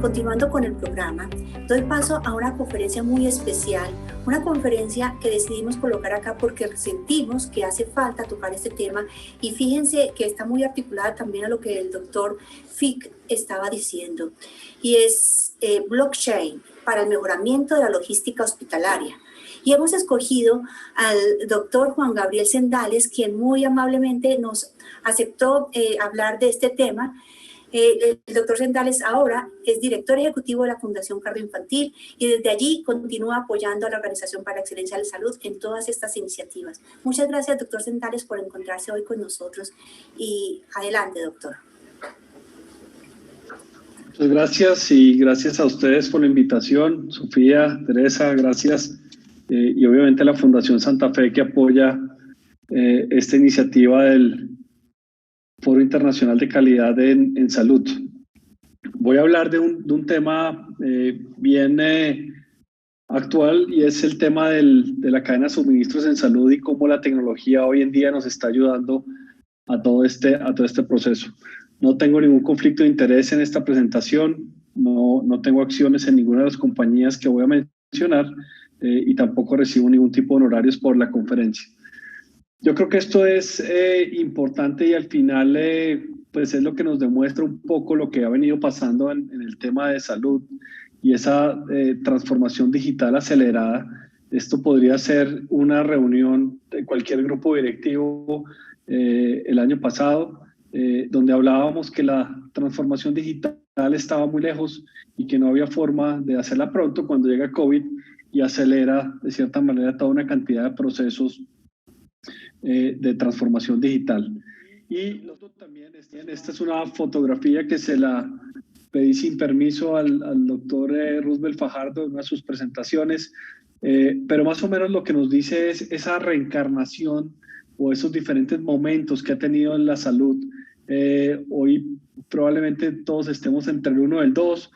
continuando con el programa, doy paso a una conferencia muy especial, una conferencia que decidimos colocar acá porque sentimos que hace falta tocar este tema y fíjense que está muy articulada también a lo que el doctor Fick estaba diciendo, y es blockchain para el mejoramiento de la logística hospitalaria. Y hemos escogido al doctor Juan Gabriel Sendales, quien muy amablemente nos aceptó hablar de este tema. El doctor Sendales ahora es director ejecutivo de la Fundación Cardioinfantil y desde allí continúa apoyando a la Organización para la Excelencia de la Salud en todas estas iniciativas. Muchas gracias, doctor Sendales, por encontrarse hoy con nosotros y adelante, doctor. Muchas gracias y gracias a ustedes por la invitación. Sofía, Teresa, gracias. Y obviamente a la Fundación Santa Fe que apoya esta iniciativa del Foro Internacional de Calidad en Salud. Voy a hablar de un tema bien actual y es el tema de la cadena de suministros en salud y cómo la tecnología hoy en día nos está ayudando a todo este proceso. No tengo ningún conflicto de interés en esta presentación, no tengo acciones en ninguna de las compañías que voy a mencionar y tampoco recibo ningún tipo de honorarios por la conferencia. Yo creo que esto es importante y al final pues es lo que nos demuestra un poco lo que ha venido pasando en el tema de salud y esa transformación digital acelerada. Esto podría ser una reunión de cualquier grupo directivo el año pasado, donde hablábamos que la transformación digital estaba muy lejos y que no había forma de hacerla pronto cuando llega COVID y acelera de cierta manera toda una cantidad de procesos de transformación digital. Y nosotros también, esta es una fotografía que se la pedí sin permiso al doctor Roosevelt Fajardo en una de sus presentaciones, pero más o menos lo que nos dice es esa reencarnación o esos diferentes momentos que ha tenido en la salud. Hoy probablemente todos estemos entre el 1 y el 2,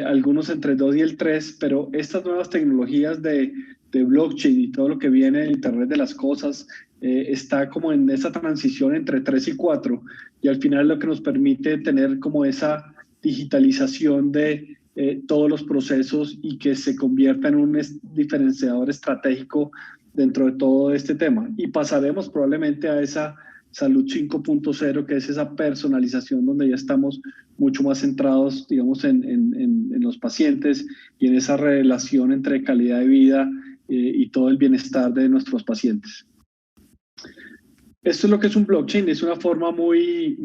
algunos entre el 2 y el 3, pero estas nuevas tecnologías de blockchain y todo lo que viene del Internet de las cosas está como en esa transición entre 3 y 4 y al final lo que nos permite tener como esa digitalización de todos los procesos y que se convierta en un diferenciador estratégico dentro de todo este tema. Y pasaremos probablemente a esa salud 5.0, que es esa personalización donde ya estamos mucho más centrados, digamos, en los pacientes y en esa relación entre calidad de vida y todo el bienestar de nuestros pacientes. Esto es lo que es un blockchain, es una forma muy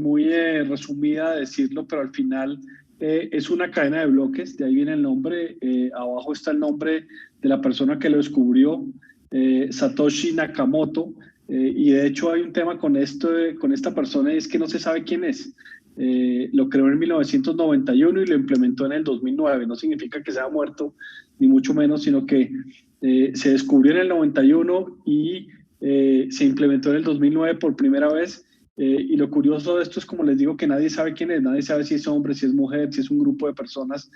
resumida de decirlo, pero al final es una cadena de bloques, de ahí viene el nombre, abajo está el nombre de la persona que lo descubrió, Satoshi Nakamoto, y de hecho hay un tema con esta persona y es que no se sabe quién es. Lo creó en 1991 y lo implementó en el 2009, no significa que se haya muerto, ni mucho menos, sino que se descubrió en el 91 y se implementó en el 2009 por primera vez y lo curioso de esto es, como les digo, que nadie sabe quién es, nadie sabe si es hombre, si es mujer, si es un grupo de personas,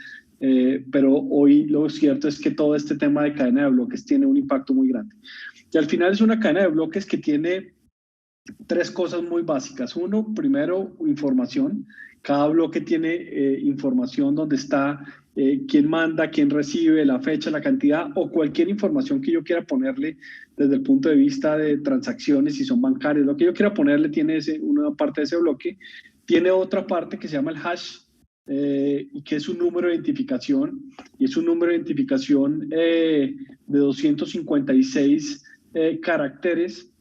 pero hoy lo cierto es que todo este tema de cadena de bloques tiene un impacto muy grande. Y al final es una cadena de bloques que tiene tres cosas muy básicas. Uno, primero, información. Cada bloque tiene información donde está quién manda, quién recibe, la fecha, la cantidad o cualquier información que yo quiera ponerle desde el punto de vista de transacciones, si son bancarias, lo que yo quiera ponerle tiene una parte de ese bloque. Tiene otra parte que se llama el hash, y que es un número de identificación, y es un número de identificación de 256 caracteres,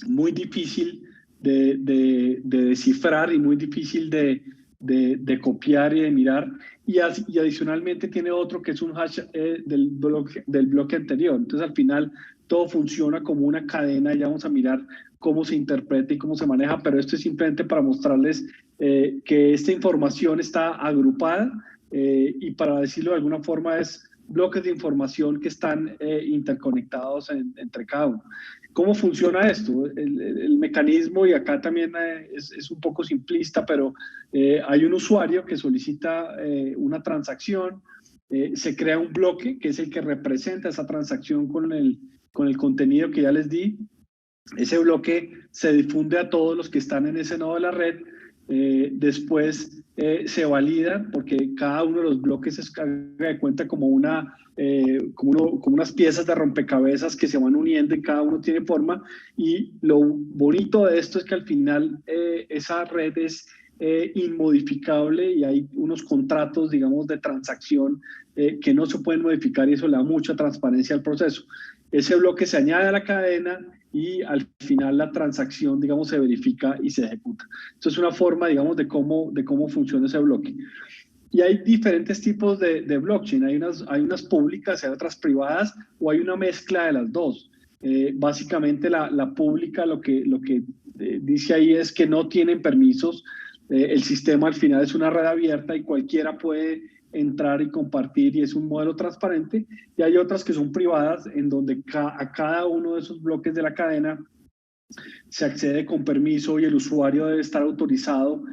muy difícil de descifrar y muy difícil de copiar y de mirar, y adicionalmente tiene otro que es un hash del bloque anterior. Entonces al final todo funciona como una cadena y ya vamos a mirar cómo se interpreta y cómo se maneja, pero esto es simplemente para mostrarles que esta información está agrupada y para decirlo de alguna forma es bloques de información que están interconectados entre cada uno. ¿Cómo funciona esto? El mecanismo, y acá también es un poco simplista, pero hay un usuario que solicita una transacción, se crea un bloque que es el que representa esa transacción con el contenido que ya les di. Ese bloque se difunde a todos los que están en ese nodo de la red Después se valida porque cada uno de los bloques se haga de cuenta como unas piezas de rompecabezas que se van uniendo y cada uno tiene forma. Y lo bonito de esto es que al final esa red es inmodificable y hay unos contratos, digamos, de transacción que no se pueden modificar y eso le da mucha transparencia al proceso. Ese bloque se añade a la cadena y al final la transacción, digamos, se verifica y se ejecuta. Esto es una forma, digamos, de cómo funciona ese bloque. Y hay diferentes tipos de blockchain. Hay unas públicas, hay otras privadas o hay una mezcla de las dos. Básicamente la pública lo que dice ahí es que no tienen permisos. El sistema al final es una red abierta y cualquiera puede entrar y compartir y es un modelo transparente. Y hay otras que son privadas en donde a cada uno de esos bloques de la cadena se accede con permiso y el usuario debe estar autorizado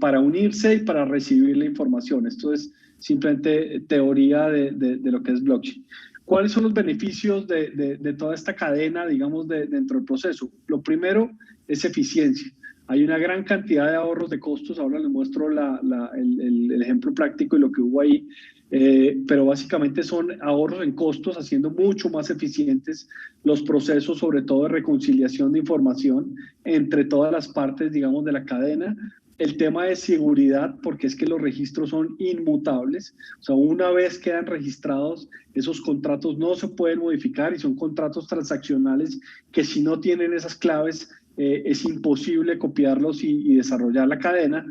para unirse y para recibir la información. Esto es simplemente teoría de lo que es blockchain. ¿Cuáles son los beneficios de toda esta cadena, digamos, dentro del proceso? Lo primero es eficiencia. Hay una gran cantidad de ahorros de costos. Ahora les muestro el ejemplo práctico y lo que hubo ahí. Pero básicamente son ahorros en costos, haciendo mucho más eficientes los procesos, sobre todo de reconciliación de información entre todas las partes, digamos, de la cadena. El tema de seguridad, porque es que los registros son inmutables. O sea, una vez quedan registrados, esos contratos no se pueden modificar y son contratos transaccionales que si no tienen esas claves, es imposible copiarlos y desarrollar la cadena.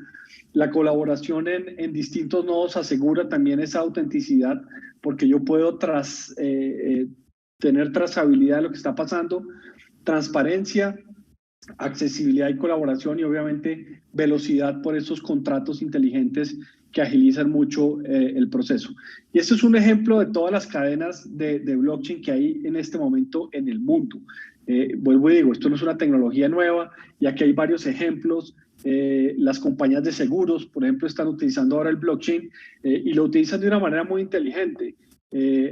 La colaboración en distintos nodos asegura también esa autenticidad, porque yo puedo tener trazabilidad de lo que está pasando, transparencia, accesibilidad y colaboración y obviamente velocidad por esos contratos inteligentes que agilizan mucho el proceso. Y este es un ejemplo de todas las cadenas de blockchain que hay en este momento en el mundo. Vuelvo y digo, esto no es una tecnología nueva y aquí hay varios ejemplos. Las compañías de seguros, por ejemplo, están utilizando ahora el blockchain y lo utilizan de una manera muy inteligente.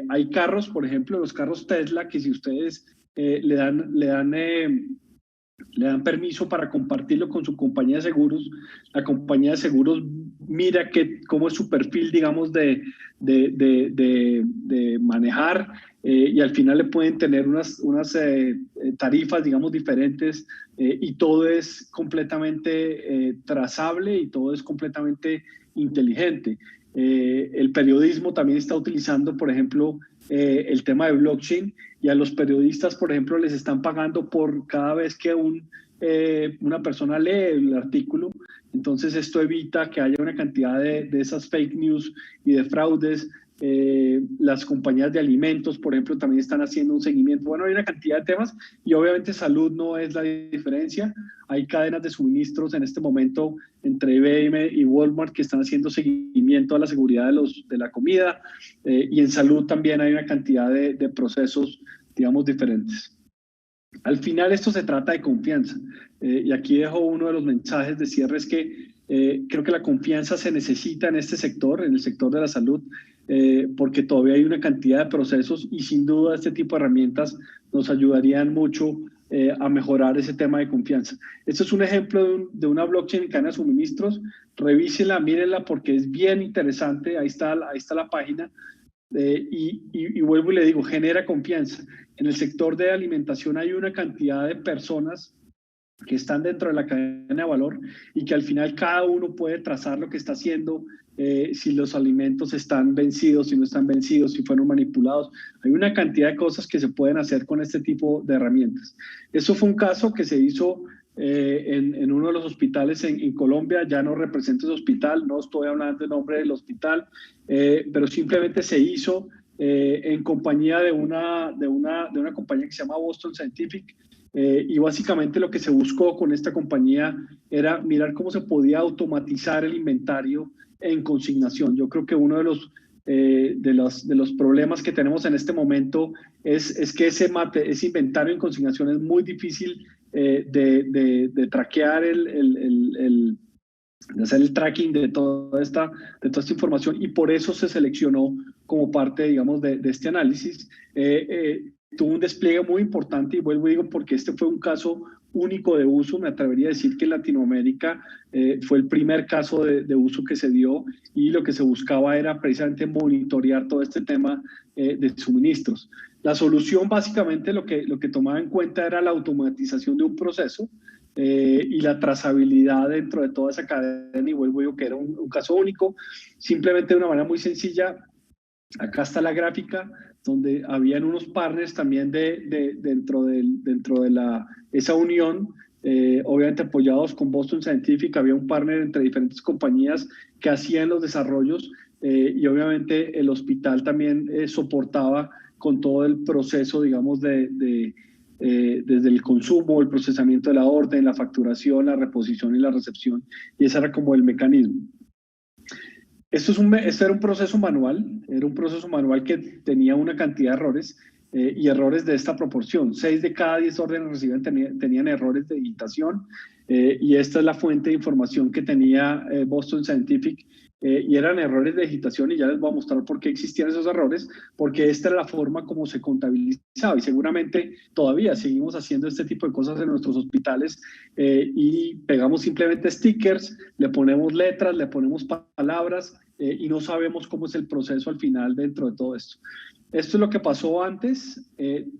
Hay carros, por ejemplo, los carros Tesla, que si ustedes le dan permiso para compartirlo con su compañía de seguros, la compañía de seguros mira cómo es su perfil, digamos, de manejar y al final le pueden tener unas tarifas, digamos, diferentes y todo es completamente trazable y todo es completamente inteligente. El periodismo también está utilizando, por ejemplo, el tema de blockchain y a los periodistas, por ejemplo, les están pagando por cada vez que una persona lee el artículo. Entonces esto evita que haya una cantidad de esas fake news y de fraudes. Las compañías de alimentos, por ejemplo, también están haciendo un seguimiento. Bueno, hay una cantidad de temas y obviamente salud no es la diferencia. Hay cadenas de suministros en este momento entre IBM y Walmart que están haciendo seguimiento a la seguridad de la comida y en salud también hay una cantidad de procesos, digamos, diferentes. Al final esto se trata de confianza y aquí dejo uno de los mensajes de cierre, es que creo que la confianza se necesita en este sector, en el sector de la salud, porque todavía hay una cantidad de procesos y sin duda este tipo de herramientas nos ayudarían mucho a mejorar ese tema de confianza. Esto es un ejemplo de una blockchain en cadena de suministros. Revísenla, mírenla porque es bien interesante. Ahí está la página. Y vuelvo y le digo, genera confianza. En el sector de alimentación hay una cantidad de personas que están dentro de la cadena de valor y que al final cada uno puede trazar lo que está haciendo, si los alimentos están vencidos, si no están vencidos, si fueron manipulados. Hay una cantidad de cosas que se pueden hacer con este tipo de herramientas. Eso fue un caso que se hizo en uno de los hospitales en Colombia. Ya no represento ese hospital, no estoy hablando en nombre del hospital, pero simplemente se hizo en compañía de una compañía que se llama Boston Scientific. Y básicamente lo que se buscó con esta compañía era mirar cómo se podía automatizar el inventario en consignación. Yo creo que uno de los problemas que tenemos en este momento es que ese inventario en consignación es muy difícil de traquear, de hacer el tracking de toda esta información y por eso se seleccionó como parte, digamos, de este análisis. Tuvo un despliegue muy importante y vuelvo y digo porque este fue un caso único de uso. Me atrevería a decir que en Latinoamérica fue el primer caso de uso que se dio, y lo que se buscaba era precisamente monitorear todo este tema de suministros. La solución básicamente lo que tomaba en cuenta era la automatización de un proceso y la trazabilidad dentro de toda esa cadena, y vuelvo yo que era un caso único, simplemente de una manera muy sencilla. Acá está la gráfica donde habían unos partners también dentro de esa unión, obviamente apoyados con Boston Scientific. Había un partner entre diferentes compañías que hacían los desarrollos, y obviamente el hospital también soportaba con todo el proceso, digamos, desde el consumo, el procesamiento de la orden, la facturación, la reposición y la recepción, y ese era como el mecanismo. Esto era un proceso manual que tenía una cantidad de errores, y errores de esta proporción. 6 de cada 10 órdenes recibidas tenían errores de digitación, y esta es la fuente de información que tenía Boston Scientific, y eran errores de digitación, y ya les voy a mostrar por qué existían esos errores, porque esta era la forma como se contabilizaba, y seguramente todavía seguimos haciendo este tipo de cosas en nuestros hospitales, y pegamos simplemente stickers, le ponemos letras, le ponemos palabras, y no sabemos cómo es el proceso al final dentro de todo esto. Esto es lo que pasó antes.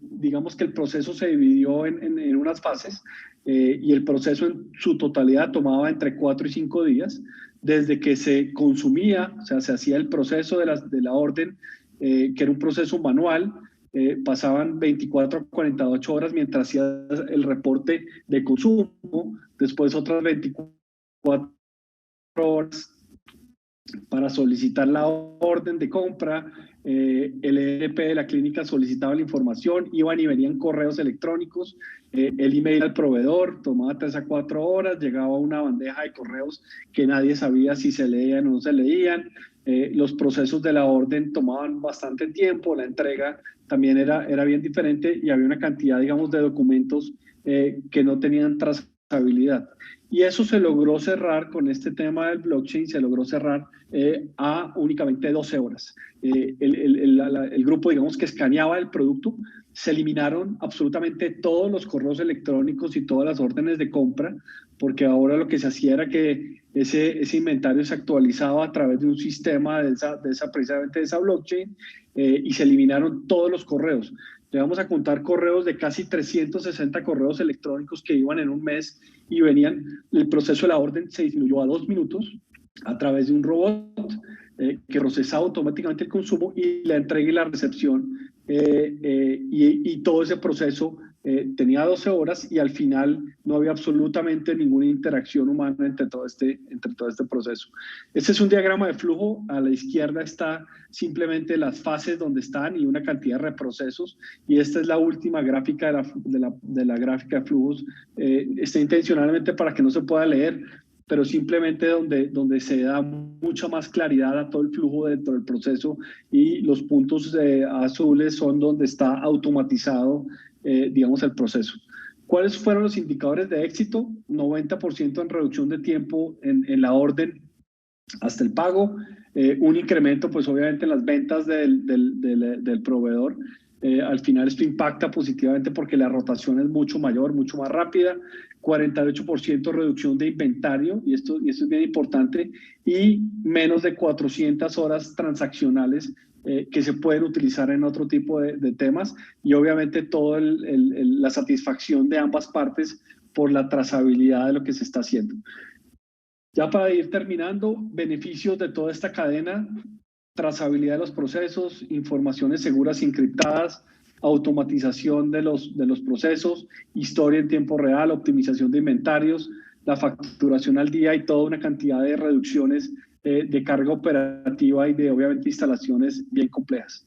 Digamos que el proceso se dividió en unas fases, y el proceso en su totalidad tomaba entre 4 y 5 días, desde que se consumía, o sea, se hacía el proceso de la orden, que era un proceso manual. Pasaban 24 a 48 horas mientras hacía el reporte de consumo, después otras 24 horas para solicitar la orden de compra. El EDP de la clínica solicitaba la información, iban y venían correos electrónicos, el email al proveedor tomaba 3 a 4 horas, llegaba una bandeja de correos que nadie sabía si se leían o no se leían. Los procesos de la orden tomaban bastante tiempo, la entrega también era bien diferente, y había una cantidad, digamos, de documentos que no tenían trazabilidad. Y eso se logró cerrar con este tema del blockchain, se logró cerrar a únicamente 12 horas. El grupo, digamos, que escaneaba el producto, se eliminaron absolutamente todos los correos electrónicos y todas las órdenes de compra, porque ahora lo que se hacía era que ese inventario se actualizaba a través de un sistema precisamente de esa blockchain, y se eliminaron todos los correos. Le vamos a contar correos de casi 360 correos electrónicos que iban en un mes y venían. El proceso de la orden se disminuyó a 2 minutos a través de un robot que procesaba automáticamente el consumo y la entrega y la recepción, y todo ese proceso tenía 12 horas, y al final no había absolutamente ninguna interacción humana entre todo este proceso. Este es un diagrama de flujo. A la izquierda está simplemente las fases donde están y una cantidad de reprocesos, y esta es la última gráfica de la gráfica de flujos. Está intencionalmente para que no se pueda leer, pero simplemente donde se da mucha más claridad a todo el flujo dentro del proceso, y los puntos azules son donde está automatizado, digamos, el proceso. ¿Cuáles fueron los indicadores de éxito? 90% en reducción de tiempo en la orden hasta el pago, un incremento pues obviamente en las ventas del proveedor. Al final esto impacta positivamente porque la rotación es mucho mayor, mucho más rápida. 48% reducción de inventario, y esto es bien importante, y menos de 400 horas transaccionales que se pueden utilizar en otro tipo de temas, y obviamente toda la satisfacción de ambas partes por la trazabilidad de lo que se está haciendo. Ya para ir terminando, beneficios de toda esta cadena: trazabilidad de los procesos, informaciones seguras encriptadas, automatización de los procesos, historia en tiempo real, optimización de inventarios, la facturación al día, y toda una cantidad de reducciones de carga operativa y de obviamente instalaciones bien complejas.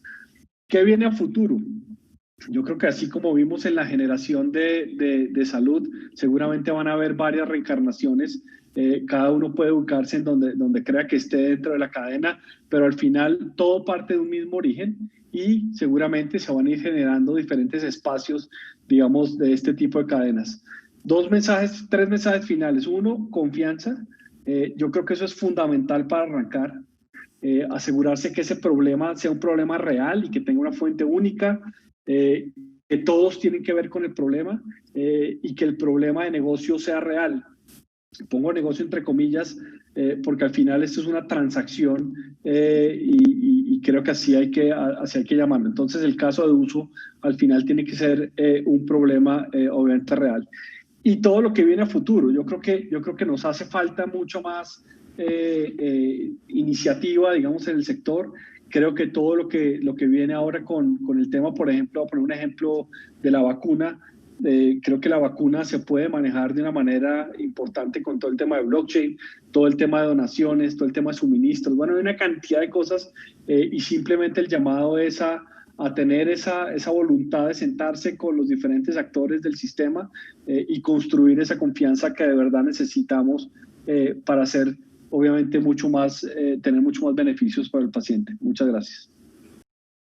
¿Qué viene a futuro? Yo creo que así como vimos en la generación de salud, seguramente van a haber varias reencarnaciones. Cada uno puede ubicarse en donde crea que esté dentro de la cadena, pero al final todo parte de un mismo origen, y seguramente se van a ir generando diferentes espacios, digamos, de este tipo de cadenas. 3 mensajes finales. 1, confianza. Yo creo que eso es fundamental para arrancar. Asegurarse que ese problema sea un problema real y que tenga una fuente única. que todos tienen que ver con el problema y que el problema de negocio sea real. Pongo negocio entre comillas porque al final esto es una transacción y creo que así hay que llamarlo. Entonces el caso de uso al final tiene que ser un problema obviamente real. Y todo lo que viene a futuro, yo creo que nos hace falta mucho más iniciativa, digamos, en el sector. Creo que todo lo que viene ahora con el tema, por ejemplo, voy a poner un ejemplo de la vacuna. Creo que la vacuna se puede manejar de una manera importante con todo el tema de blockchain, todo el tema de donaciones, todo el tema de suministros. Bueno, hay una cantidad de cosas y simplemente el llamado es a tener esa voluntad de sentarse con los diferentes actores del sistema y construir esa confianza que de verdad necesitamos para hacer, obviamente, mucho más, tener mucho más beneficios para el paciente. Muchas gracias.